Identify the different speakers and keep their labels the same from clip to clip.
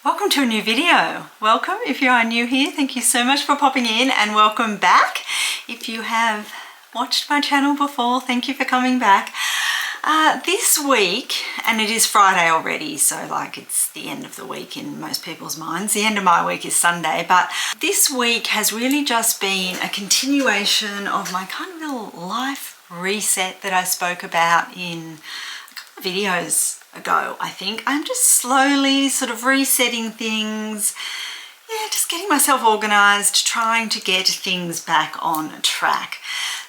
Speaker 1: Welcome to a new video. Welcome if you are new here. Thank you so much for popping in, and welcome back. If you have watched my channel before, thank you for coming back. This week, and it is Friday already, so like it's the end of the week in most people's minds. The end of my week is Sunday, but this week has really just been a continuation of my kind of little life reset that I spoke about in a couple of videos ago. I think I'm just slowly sort of resetting things, just getting myself organized, trying to get things back on track.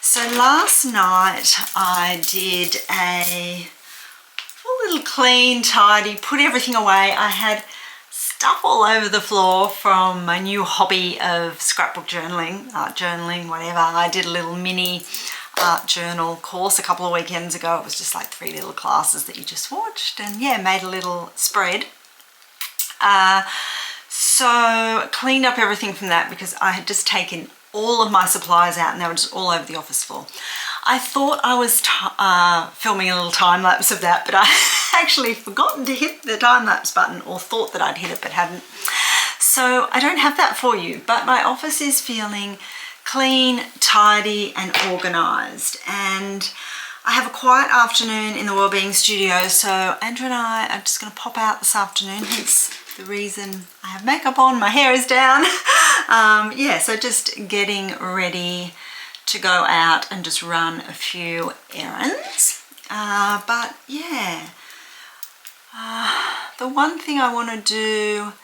Speaker 1: So last night I did a full little clean, tidy, put everything away. I had stuff all over the floor from my new hobby of scrapbook journaling, art journaling, whatever. I did a little mini art journal course a couple of weekends ago. It was just like 3 little classes that you just watched, and made a little spread. So cleaned up everything from that because I had just taken all of my supplies out and they were just all over the office floor. I thought I was filming a little time lapse of that, but I actually forgotten to hit the time lapse button, or thought that I'd hit it but hadn't. So I don't have that for you, but my office is feeling clean, tidy and organized, and I have a quiet afternoon in the Wellbeing Studio, so Andrew and I are just going to pop out this afternoon, hence the reason I have makeup on, my hair is down. So just getting ready to go out and just run a few errands. The one thing I want to do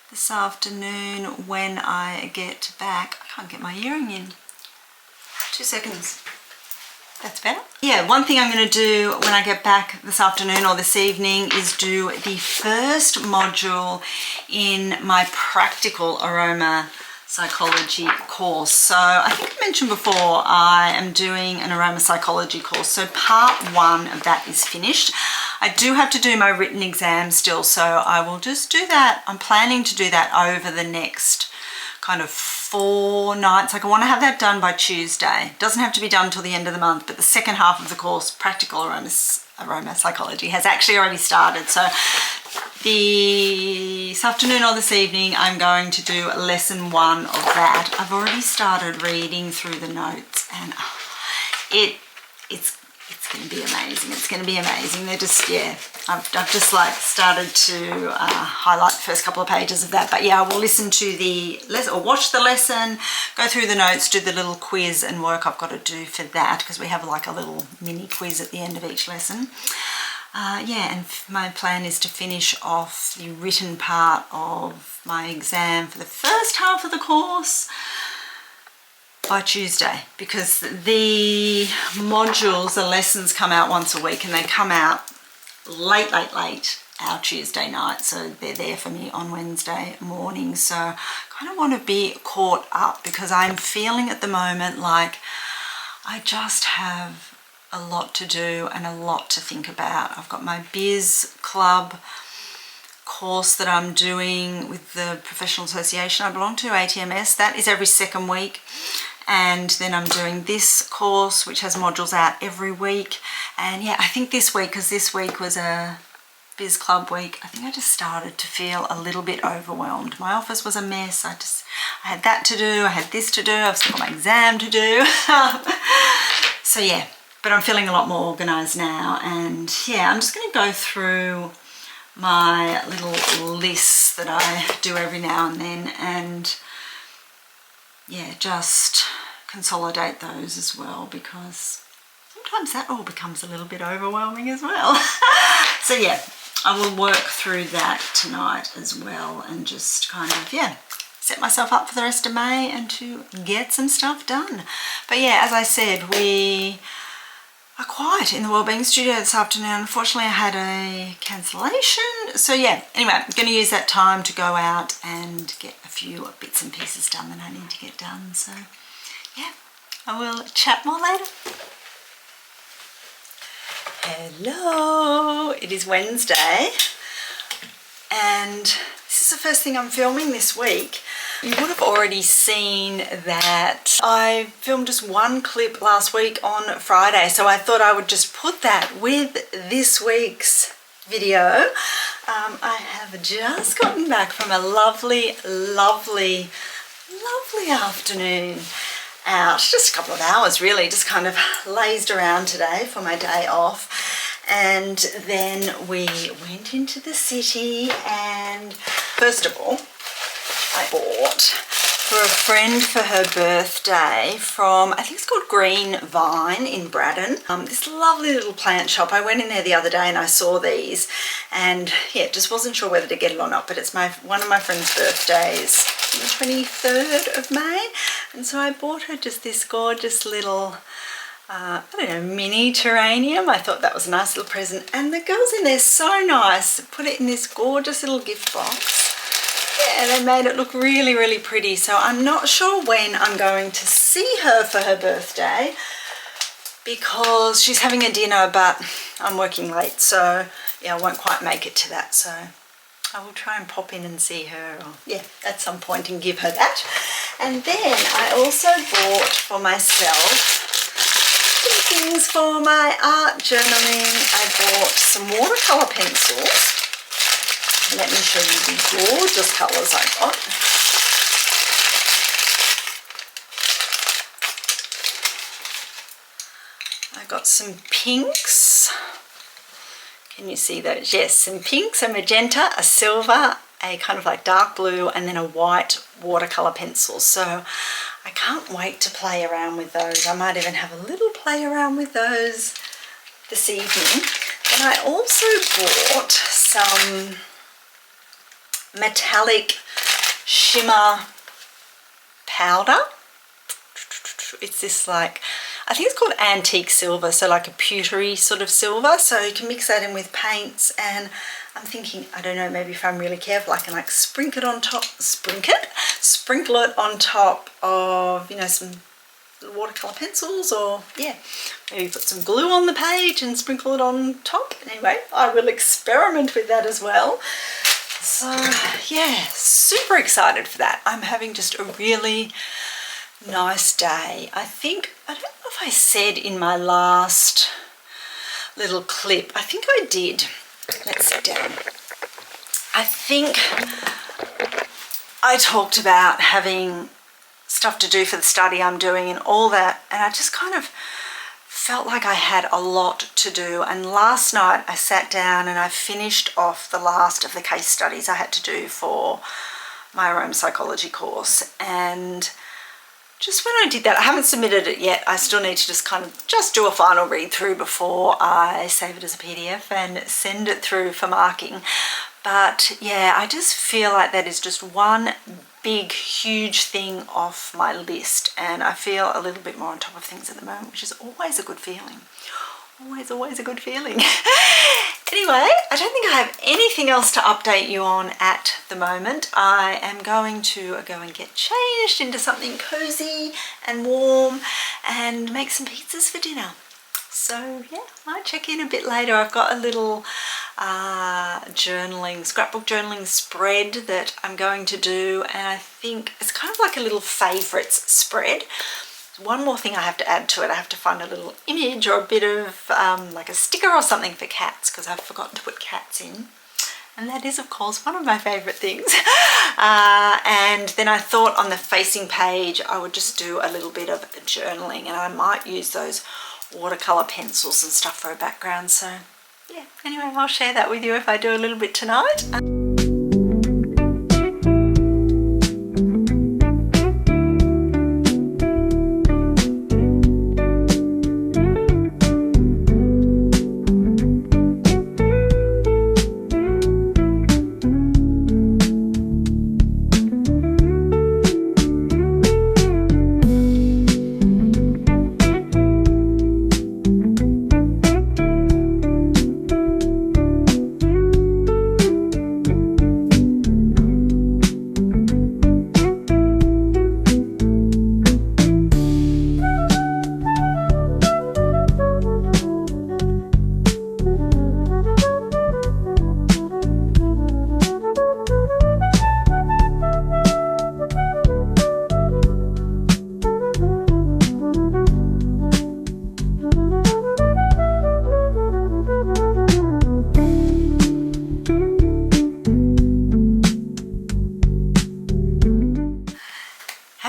Speaker 1: this afternoon when I get back, I can't get my earring in. 2 seconds. That's better. One thing I'm going to do when I get back this afternoon or this evening is do the first module in my practical aroma psychology course. So I think I mentioned before I am doing an aroma psychology course. So part 1 of that is finished. I do have to do my written exam still, so I will just do that. I'm planning to do that over the next kind of 4 nights. Like I want to have that done by Tuesday. Doesn't have to be done until the end of the month, but the second half of the course, practical aroma psychology, has actually already started. So this afternoon or this evening I'm going to do lesson 1 of that. I've already started reading through the notes, and it's going to be amazing. It's going to be amazing. They're just, I've just like started to highlight the first couple of pages of that. But I will listen to the lesson, or watch the lesson, go through the notes, do the little quiz and work I've got to do for that, because we have like a little mini quiz at the end of each lesson. And my plan is to finish off the written part of my exam for the first half of the course by Tuesday, because the modules, the lessons come out once a week, and they come out late our Tuesday night, so they're there for me on Wednesday morning. So I kind of want to be caught up, because I'm feeling at the moment like I just have a lot to do and a lot to think about. I've got my Biz Club course that I'm doing with the professional association I belong to, ATMS. That is every second week. And then I'm doing this course, which has modules out every week. And I think this week, because this week was a Biz Club week, I think I just started to feel a little bit overwhelmed. My office was a mess. I had that to do, I had this to do, I've still got my exam to do. But I'm feeling a lot more organized now. And I'm just going to go through my little lists that I do every now and then, and just consolidate those as well, because sometimes that all becomes a little bit overwhelming as well. So I will work through that tonight as well, and just kind of set myself up for the rest of May and to get some stuff done. But as I said, we are quiet in the Wellbeing Studio this afternoon. Unfortunately, I had a cancellation. So anyway, I'm going to use that time to go out and get a few bits and pieces done that I need to get done. So I will chat more later. Hello, it is Wednesday, and this is the first thing I'm filming this week. You would have already seen that I filmed just one clip last week on Friday, so I thought I would just put that with this week's video. I have just gotten back from a lovely, lovely, lovely afternoon out. Just a couple of hours really, just kind of lazed around today for my day off. And then we went into the city, and first of all, I bought for a friend for her birthday from, I think it's called Green Vine in Braddon. This lovely little plant shop. I went in there the other day and I saw these, and yeah, just wasn't sure whether to get it or not, but it's one of my friend's birthdays, the 23rd of May, and so I bought her just this gorgeous little I don't know, mini terrarium. I thought that was a nice little present, and the girls in there so nice. Put it in this gorgeous little gift box. Yeah, they made it look really, really pretty. So I'm not sure when I'm going to see her for her birthday, because she's having a dinner, but I'm working late, so yeah, I won't quite make it to that. So I will try and pop in and see her, or yeah, at some point, and give her that. And then I also bought for myself some things for my art journaling. I bought some watercolour pencils. Let me show you the gorgeous colours I got. I got some pinks. Can you see those? Yes, some pinks, a magenta, a silver, a kind of like dark blue, and then a white watercolour pencil. So I can't wait to play around with those. I might even have a little play around with those this evening. Then I also bought some metallic shimmer powder. It's this, like, I think it's called antique silver, so like a pewtery sort of silver, so you can mix that in with paints. And I'm thinking, I don't know, maybe if I'm really careful, I can like sprinkle it on top of, you know, some watercolor pencils, or yeah, maybe put some glue on the page and sprinkle it on top. Anyway, I will experiment with that as well. So yeah, super excited for that. I'm having just a really nice day. I think, I don't know if I said in my last little clip, I think I did. Let's sit down. I think I talked about having stuff to do for the study I'm doing and all that, and I just kind of felt like I had a lot to do. And last night I sat down and I finished off the last of the case studies I had to do for my aroma psychology course. And just when I did that, I haven't submitted it yet. I still need to just do a final read through before I save it as a PDF and send it through for marking. But yeah, I just feel like that is just one big, huge thing off my list, and I feel a little bit more on top of things at the moment, which is always a good feeling. Always a good feeling. Anyway, I don't think I have anything else to update you on at the moment. I am going to go and get changed into something cozy and warm and make some pizzas for dinner. So yeah, I might check in a bit later. I've got a little scrapbook journaling spread that I'm going to do, and I think it's kind of like a little favourites spread. One more thing I have to add to it. I have to find a little image or a bit of like a sticker or something for cats, because I've forgotten to put cats in, and that is of course one of my favourite things. And then I thought on the facing page I would just do a little bit of journaling, and I might use those watercolour pencils and stuff for a background. So yeah, anyway, I'll share that with you if I do a little bit tonight.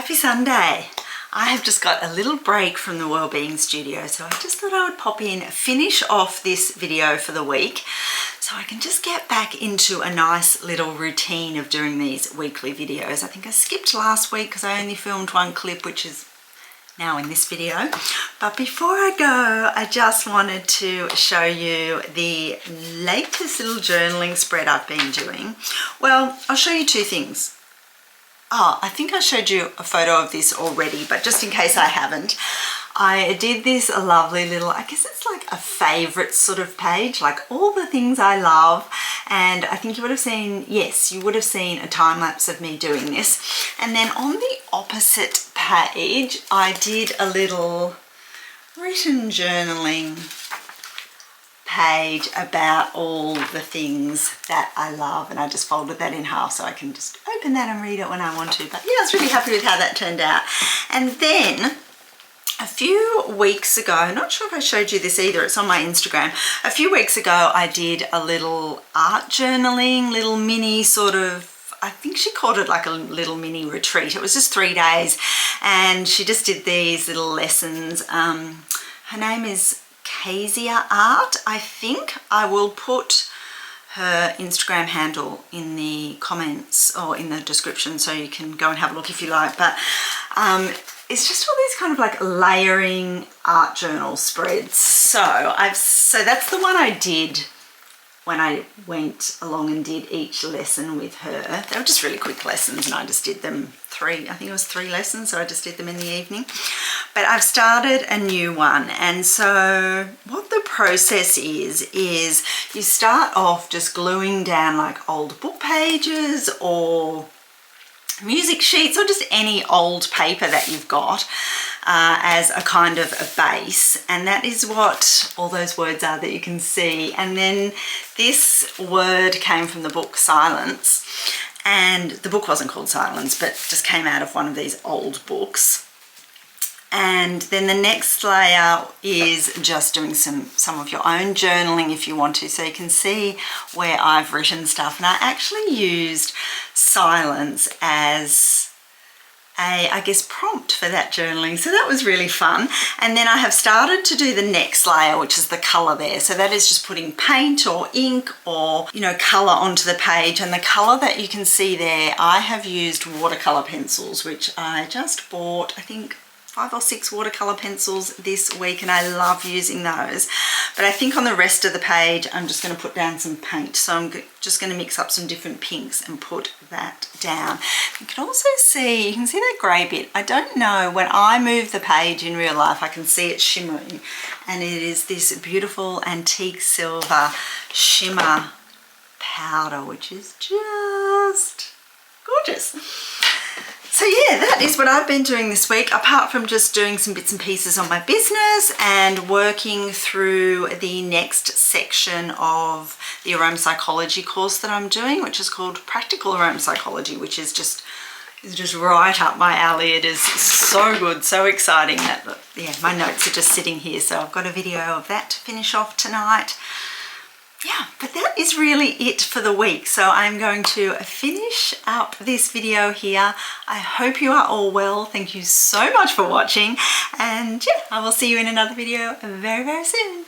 Speaker 1: Happy Sunday. I have just got a little break from the Wellbeing Studio, so I just thought I would pop in, finish off this video for the week so I can just get back into a nice little routine of doing these weekly videos. I think I skipped last week because I only filmed one clip, which is now in this video. But before I go, I just wanted to show you the latest little journaling spread I've been doing. Well, I'll show you two things. Oh, I think I showed you a photo of this already, but just in case I haven't, I did this lovely little, I guess it's like a favorite sort of page, like all the things I love. And I think you would have seen, yes, you would have seen a time lapse of me doing this. And then on the opposite page, I did a little written journaling page about all the things that I love, and I just folded that in half so I can just open that and read it when I want to. But yeah, I was really happy with how that turned out. And then a few weeks ago, not sure if I showed you this either, it's on my Instagram. A few weeks ago I did a little art journaling, little mini sort of, I think she called it like a little mini retreat. It was just 3 days and she just did these little lessons. Her name is Kezia Art, I think. I will put her Instagram handle in the comments or in the description so you can go and have a look if you like. But it's just all these kind of like layering art journal spreads. So that's the one I did when I went along and did each lesson with her. They were just really quick lessons and I just did them I think it was 3 lessons, so I just did them in the evening. But I've started a new one, and so what the process is you start off just gluing down like old book pages or music sheets or just any old paper that you've got as a kind of a base, and that is what all those words are that you can see. And then this word came from the book Silence, and the book wasn't called Silence but just came out of one of these old books. And then the next layer is just doing some of your own journaling if you want to, so you can see where I've written stuff. And I actually used silence as I guess prompt for that journaling, so that was really fun. And then I have started to do the next layer, which is the color there. So that is just putting paint or ink or color onto the page. And the color that you can see there, I have used watercolor pencils, which I just bought, I think 5 or 6 watercolor pencils this week, and I love using those. But I think on the rest of the page I'm just going to put down some paint, so I'm just going to mix up some different pinks and put that down. You can also see, you can see that grey bit. I don't know, when I move the page in real life I can see it shimmering, and it is this beautiful antique silver shimmer powder, which is just gorgeous. So yeah, that is what I've been doing this week, apart from just doing some bits and pieces on my business and working through the next section of the aromatopsychology course that I'm doing, which is called Practical Aromatopsychology, which is just right up my alley. It is so good, so exciting. That, yeah, my notes are just sitting here, so I've got a video of that to finish off tonight. Yeah, but that is really it for the week. So I'm going to finish up this video here. I hope you are all well. Thank you so much for watching. And yeah, I will see you in another video very, very soon.